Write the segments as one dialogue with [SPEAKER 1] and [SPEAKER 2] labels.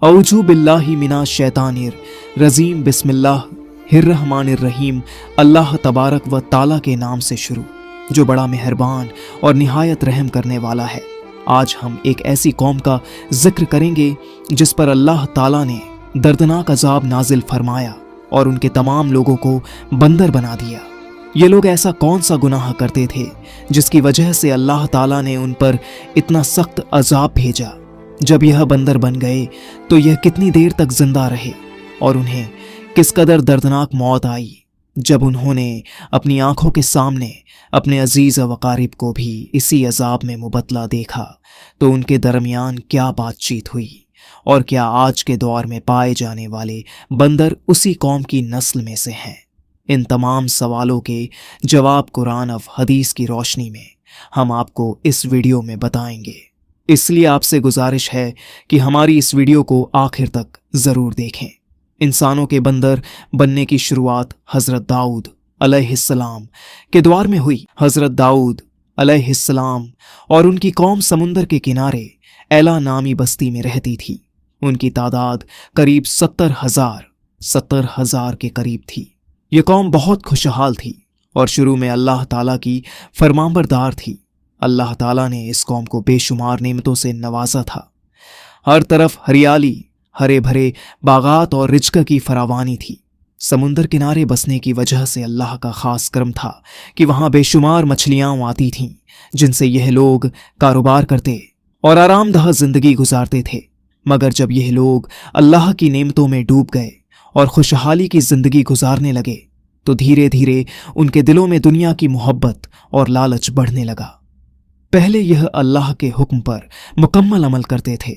[SPEAKER 1] औजू बिल्लाहि मिनाश शैतानिर रजीम बिस्मिल्लाहिर्रहमानिर रहीम। अल्लाह तबारक व ताला के नाम से शुरू जो बड़ा मेहरबान और निहायत रहम करने वाला है। आज हम एक ऐसी कौम का जिक्र करेंगे जिस पर अल्लाह ताला ने दर्दनाक अजाब नाजिल फरमाया और उनके तमाम लोगों को बंदर बना दिया। ये लोग ऐसा कौन सा गुनाह करते थे जिसकी वजह से अल्लाह ताला ने उन पर इतना सख्त अजाब भेजा। जब यह बंदर बन गए तो यह कितनी देर तक जिंदा रहे और उन्हें किस कदर दर्दनाक मौत आई जब उन्होंने अपनी आंखों के सामने अपने अजीज वकारिब को भी इसी अजाब में मुबतला देखा, तो उनके दरमियान क्या बातचीत हुई और क्या आज के दौर में पाए जाने वाले बंदर उसी कौम की नस्ल में से हैं। इन तमाम सवालों के जवाब कुरान और हदीस की रोशनी में हम आपको इस वीडियो में बताएंगे। इसलिए आपसे गुजारिश है कि हमारी इस वीडियो को आखिर तक ज़रूर देखें। इंसानों के बंदर बनने की शुरुआत हज़रत दाऊद अलैहिस्सलाम के दौर में हुई। हज़रत दाऊद अलैहिस्सलाम और उनकी कौम समुंदर के किनारे एला नामी बस्ती में रहती थी। उनकी तादाद करीब 70,000 के करीब थी। ये कौम बहुत खुशहाल थी और शुरू में अल्लाह ताला की फरमाबरदार थी। अल्लाह ताला ने इस कौम को बेशुमार नेमतों से नवाजा था। हर तरफ हरियाली, हरे भरे बागात और रिज्क की फरावानी थी। समुंदर किनारे बसने की वजह से अल्लाह का खास करम था कि वहां बेशुमार मछलियां आती थीं जिनसे यह लोग कारोबार करते और आरामदह जिंदगी गुजारते थे। मगर जब यह लोग अल्लाह की नेमतों में डूब गए और खुशहाली की जिंदगी गुजारने लगे तो धीरे धीरे उनके दिलों में दुनिया की मोहब्बत और लालच बढ़ने लगा। पहले यह अल्लाह के हुक्म पर मुकम्मल अमल करते थे,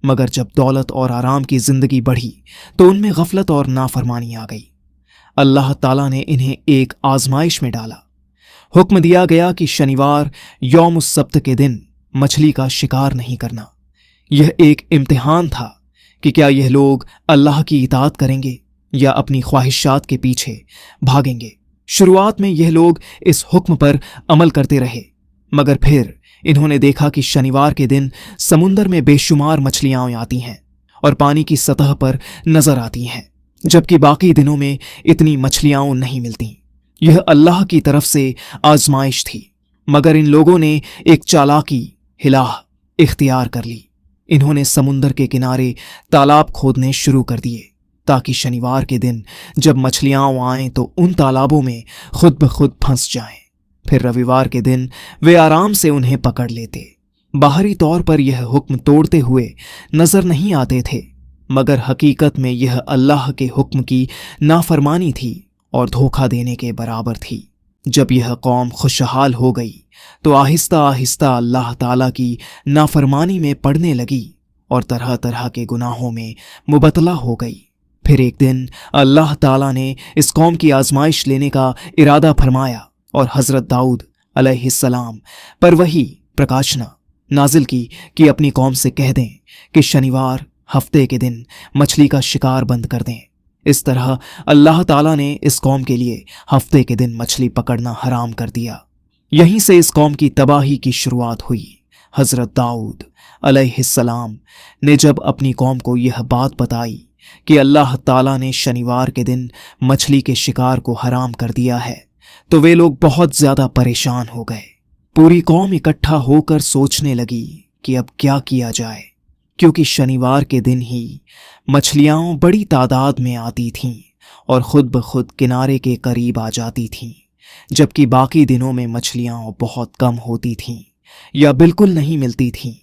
[SPEAKER 1] मगर जब दौलत और आराम की जिंदगी बढ़ी तो उनमें गफलत और नाफरमानी आ गई। अल्लाह ताला ने इन्हें एक आजमाइश में डाला। हुक्म दिया गया कि शनिवार यौमुस सब्त के दिन मछली का शिकार नहीं करना। यह एक इम्तिहान था कि क्या यह लोग अल्लाह की इताअत करेंगे या अपनी ख्वाहिशात के पीछे भागेंगे। शुरुआत में यह लोग इस हुक्म पर अमल करते रहे, मगर फिर इन्होंने देखा कि शनिवार के दिन समुंदर में बेशुमार मछलियां आती हैं और पानी की सतह पर नजर आती हैं, जबकि बाकी दिनों में इतनी मछलियां नहीं मिलती। यह अल्लाह की तरफ से आजमाइश थी, मगर इन लोगों ने एक चालाकी हिलाह इख्तियार कर ली। इन्होंने समुंदर के किनारे तालाब खोदने शुरू कर दिए ताकि शनिवार के दिन जब मछलियां आएं तो उन तालाबों में खुद ब खुद फंस जाएं। फिर रविवार के दिन वे आराम से उन्हें पकड़ लेते। बाहरी तौर पर यह हुक्म तोड़ते हुए नजर नहीं आते थे, मगर हकीकत में यह अल्लाह के हुक्म की नाफरमानी थी और धोखा देने के बराबर थी। जब यह कौम खुशहाल हो गई तो आहिस्ता आहिस्ता अल्लाह ताला की नाफरमानी में पड़ने लगी और तरह तरह के गुनाहों में मुबतला हो गई। फिर एक दिन अल्लाह ताला ने इस कौम की आजमाइश लेने का इरादा फरमाया और हज़रत दाऊद अलैहिस्सलाम पर वही प्रकाशना नाजिल की कि अपनी कौम से कह दें कि शनिवार हफ्ते के दिन मछली का शिकार बंद कर दें। इस तरह अल्लाह ताला ने इस कौम के लिए हफ्ते के दिन मछली पकड़ना हराम कर दिया। यहीं से इस कौम की तबाही की शुरुआत हुई। हज़रत दाऊद अलैहिस्सलाम ने जब अपनी कौम को यह बात बताई कि अल्लाह ताला ने शनिवार के दिन मछली के शिकार को हराम कर दिया है तो वे लोग बहुत ज्यादा परेशान हो गए। पूरी कौम इकट्ठा होकर सोचने लगी कि अब क्या किया जाए, क्योंकि शनिवार के दिन ही मछलियां बड़ी तादाद में आती थीं और खुद ब खुद किनारे के करीब आ जाती थीं, जबकि बाकी दिनों में मछलियां बहुत कम होती थीं या बिल्कुल नहीं मिलती थीं।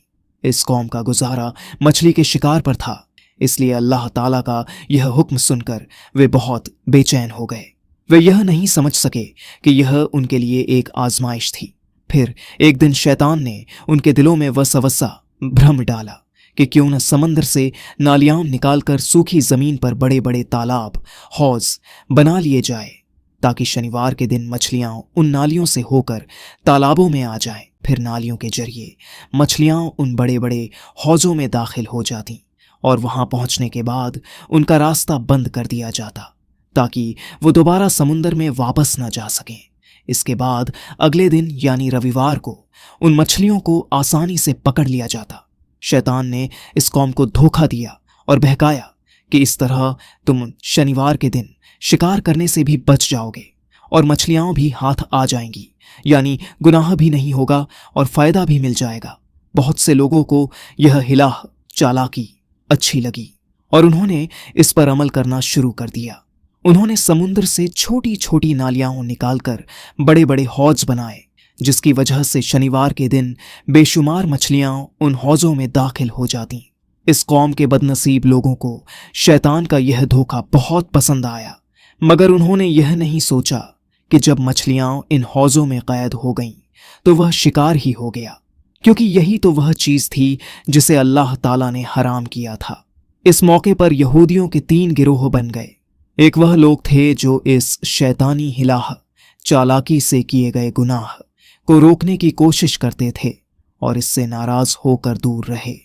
[SPEAKER 1] इस कौम का गुजारा मछली के शिकार पर था, इसलिए अल्लाह ताला का यह हुक्म सुनकर वे बहुत बेचैन हो गए। वे यह नहीं समझ सके कि यह उनके लिए एक आजमाइश थी। फिर एक दिन शैतान ने उनके दिलों में वसवसा भ्रम डाला कि क्यों न समंदर से नालियां निकालकर सूखी जमीन पर बड़े बड़े तालाब हौज बना लिए जाए ताकि शनिवार के दिन मछलियां उन नालियों से होकर तालाबों में आ जाएं। फिर नालियों के जरिए मछलियां उन बड़े बड़े हौजों में दाखिल हो जाती और वहां पहुंचने के बाद उनका रास्ता बंद कर दिया जाता ताकि वो दोबारा समुंदर में वापस न जा सकें। इसके बाद अगले दिन यानी रविवार को उन मछलियों को आसानी से पकड़ लिया जाता। शैतान ने इस कौम को धोखा दिया اور بہکایا کہ اس طرح تم شنیوار کے دن شکار کرنے سے بھی بچ جاؤ گے اور مچھلیاں بھی ہاتھ آ جائیں گی، یعنی گناہ بھی نہیں ہوگا اور فائدہ بھی مل جائے گا۔ بہت سے لوگوں کو یہ ہلا چالاکی اچھی لگی اور انہوں نے اس پر عمل کرنا شروع کر دیا۔ انہوں نے سمندر سے چھوٹی چھوٹی نالیاں نکال کر بڑے بڑے حوض بنائے، جس کی وجہ سے شنیوار کے دن بے شمار مچھلیاں ان حوضوں میں داخل ہو جاتیں۔ اس قوم کے بد نصیب لوگوں کو شیطان کا یہ دھوکہ بہت پسند آیا، مگر انہوں نے یہ نہیں سوچا کہ جب مچھلیاں ان حوضوں میں قید ہو گئیں تو وہ شکار ہی ہو گیا، کیونکہ یہی تو وہ چیز تھی جسے اللہ تعالیٰ نے حرام کیا تھا۔ اس موقع پر یہودیوں کے 3 گروہ بن گئے۔ ایک وہ لوگ تھے جو اس شیطانی ہلا چالاکی سے کیے گئے گناہ کو روکنے کی کوشش کرتے تھے اور اس سے ناراض ہو کر دور رہے۔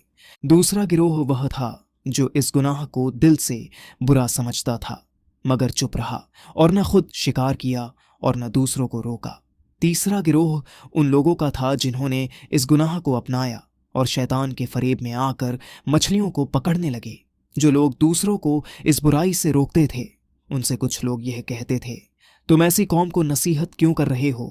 [SPEAKER 1] دوسرا گروہ وہ تھا جو اس گناہ کو دل سے برا سمجھتا تھا مگر چپ رہا اور نہ خود شکار کیا اور نہ دوسروں کو روکا۔ تیسرا گروہ ان لوگوں کا تھا جنہوں نے اس گناہ کو اپنایا اور شیطان کے فریب میں آ کر مچھلیوں کو پکڑنے لگے۔ جو لوگ دوسروں کو اس برائی سے روکتے تھے ان سے کچھ لوگ یہ کہتے تھے، تم ایسی قوم کو نصیحت کیوں کر رہے ہو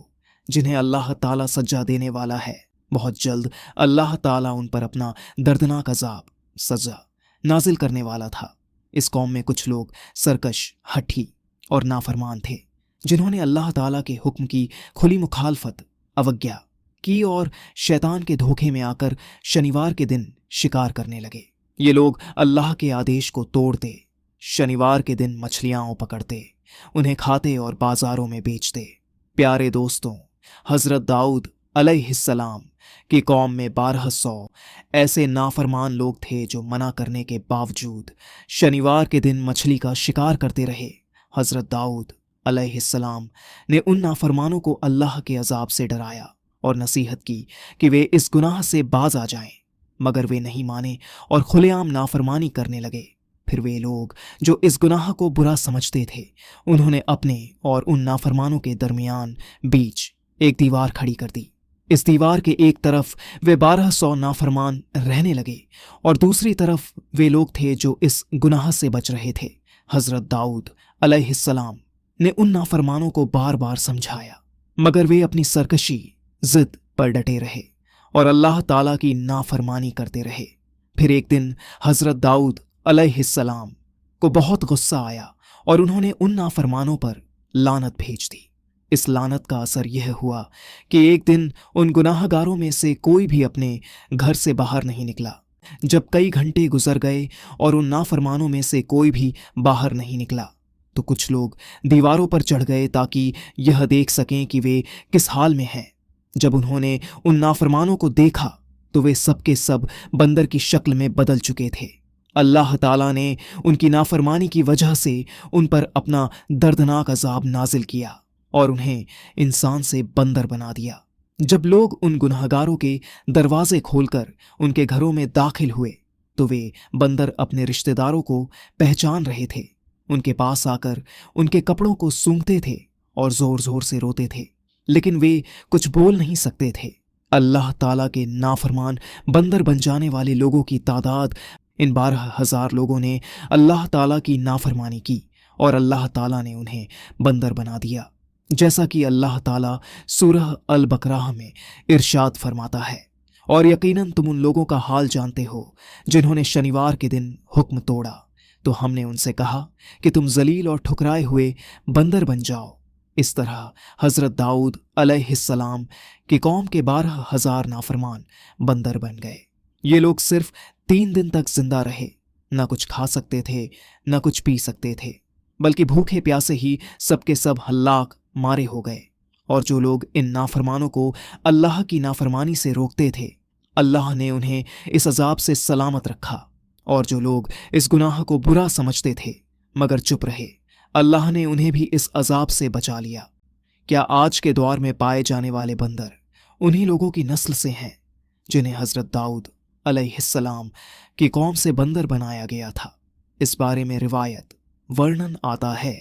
[SPEAKER 1] جنہیں اللہ تعالیٰ سزا دینے والا ہے؟ بہت جلد اللہ تعالیٰ ان پر اپنا دردناک عذاب سزا نازل کرنے والا تھا۔ اس قوم میں کچھ لوگ سرکش، ہٹھی اور نافرمان تھے جنہوں نے اللہ تعالیٰ کے حکم کی کھلی مخالفت اوگیا کی اور شیطان کے دھوکے میں آ کر شنیوار کے دن شکار کرنے لگے۔ یہ لوگ اللہ کے آدیش کو توڑتے، شنیوار کے دن مچھلیاں پکڑتے، انہیں کھاتے اور بازاروں میں بیچتے۔ پیارے دوستوں، حضرت داؤد علیہ السلام کی قوم میں 1200 ایسے نافرمان لوگ تھے جو منع کرنے کے باوجود شنیوار کے دن مچھلی کا شکار کرتے رہے۔ حضرت داؤد علیہ السلام نے ان نافرمانوں کو اللہ کے عذاب سے ڈرایا اور نصیحت کی کہ وہ اس گناہ سے باز آ جائیں، مگر وہ نہیں مانے اور کھلے عام نافرمانی کرنے لگے۔ پھر وہ لوگ جو اس گناہ کو برا سمجھتے تھے انہوں نے اپنے اور ان نافرمانوں کے درمیان بیچ ایک دیوار کھڑی کر دی۔ اس دیوار کے ایک طرف وہ 1200 نافرمان رہنے لگے اور دوسری طرف وہ لوگ تھے جو اس گناہ سے بچ رہے تھے۔ حضرت داؤد علیہ السلام نے ان نافرمانوں کو بار بار سمجھایا مگر وہ اپنی سرکشی ضد پر ڈٹے رہے اور اللہ تعالیٰ کی نافرمانی کرتے رہے۔ پھر ایک دن حضرت داؤد علیہ السلام کو بہت غصہ آیا اور انہوں نے ان نافرمانوں پر لعنت بھیج دی۔ اس لعنت کا اثر یہ ہوا کہ ایک دن ان گناہ گاروں میں سے کوئی بھی اپنے گھر سے باہر نہیں نکلا۔ جب کئی گھنٹے گزر گئے اور ان نافرمانوں میں سے کوئی بھی باہر نہیں نکلا تو کچھ لوگ دیواروں پر چڑھ گئے تاکہ یہ دیکھ سکیں کہ وہ کس حال میں ہیں۔ جب انہوں نے ان نافرمانوں کو دیکھا تو وہ سب کے سب بندر کی شکل میں بدل چکے تھے۔ اللہ تعالیٰ نے ان کی نافرمانی کی وجہ سے ان پر اپنا دردناک عذاب نازل کیا اور انہیں انسان سے بندر بنا دیا۔ جب لوگ ان گناہگاروں کے دروازے کھول کر ان کے گھروں میں داخل ہوئے تو وہ بندر اپنے رشتہ داروں کو پہچان رہے تھے۔ ان کے پاس آ کر ان کے کپڑوں کو سونگھتے تھے اور زور زور سے روتے تھے، لیکن وہ کچھ بول نہیں سکتے تھے۔ اللہ تعالیٰ کے نافرمان بندر بن جانے والے لوگوں کی تعداد ان 12,000 لوگوں نے اللہ تعالیٰ کی نافرمانی کی اور اللہ تعالیٰ نے انہیں بندر بنا دیا، جیسا کہ اللہ تعالیٰ سورہ البقرہ میں ارشاد فرماتا ہے۔ اور یقیناً تم ان لوگوں کا حال جانتے ہو جنہوں نے شنیوار کے دن حکم توڑا، تو ہم نے ان سے کہا کہ تم ذلیل اور ٹھکرائے ہوئے بندر بن جاؤ۔ اس طرح حضرت داؤد علیہ السلام کی قوم کے 12,000 نافرمان بندر بن گئے۔ یہ لوگ صرف 3 دن تک زندہ رہے، نہ کچھ کھا سکتے تھے نہ کچھ پی سکتے تھے، بلکہ بھوکے پیاسے ہی سب کے سب ہلاک مارے ہو گئے۔ اور جو لوگ ان نافرمانوں کو اللہ کی نافرمانی سے روکتے تھے اللہ نے انہیں اس عذاب سے سلامت رکھا، اور جو لوگ اس گناہ کو برا سمجھتے تھے مگر چپ رہے اللہ نے انہیں بھی اس عذاب سے بچا لیا۔ کیا آج کے دور میں پائے جانے والے بندر انہی لوگوں کی نسل سے ہیں جنہیں حضرت داؤد علیہ السلام کی قوم سے بندر بنایا گیا تھا؟ اس بارے میں روایت ورنن آتا ہے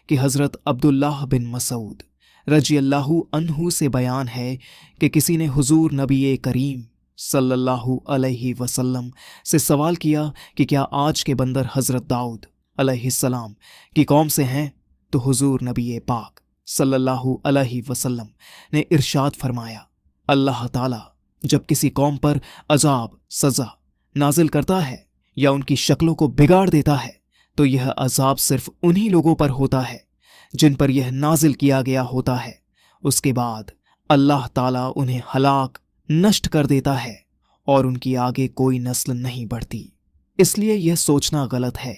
[SPEAKER 1] کہ حضرت عبداللہ بن مسعود رضی اللہ عنہ سے بیان ہے کہ کسی نے حضور نبی کریم सल्लल्लाहु अलैहि वसल्लम से सवाल किया कि क्या आज के बंदर हज़रत दाऊद अलैहिस्सलाम की कौम से हैं, तो हुजूर नबी पाक सल्लल्लाहु अलैहि वसल्लम ने इरशाद फरमाया, अल्लाह ताला जब किसी कौम पर अजाब सज़ा नाजिल करता है या उनकी शक्लों को बिगाड़ देता है तो यह अजाब सिर्फ उन्हीं लोगों पर होता है जिन पर यह नाजिल किया गया होता है। उसके बाद अल्लाह ताला उन्हें हलाक नष्ट कर देता है और उनकी आगे कोई नस्ल नहीं बढ़ती। इसलिए यह सोचना गलत है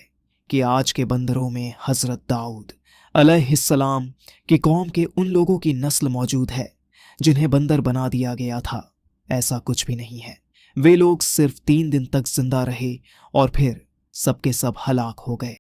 [SPEAKER 1] कि आज के बंदरों में हज़रत दाऊद अलैहिस्सलाम की कौम के उन लोगों की नस्ल मौजूद है जिन्हें बंदर बना दिया गया था। ऐसा कुछ भी नहीं है। वे लोग सिर्फ 3 दिन तक जिंदा रहे और फिर सबके सब हलाक हो गए।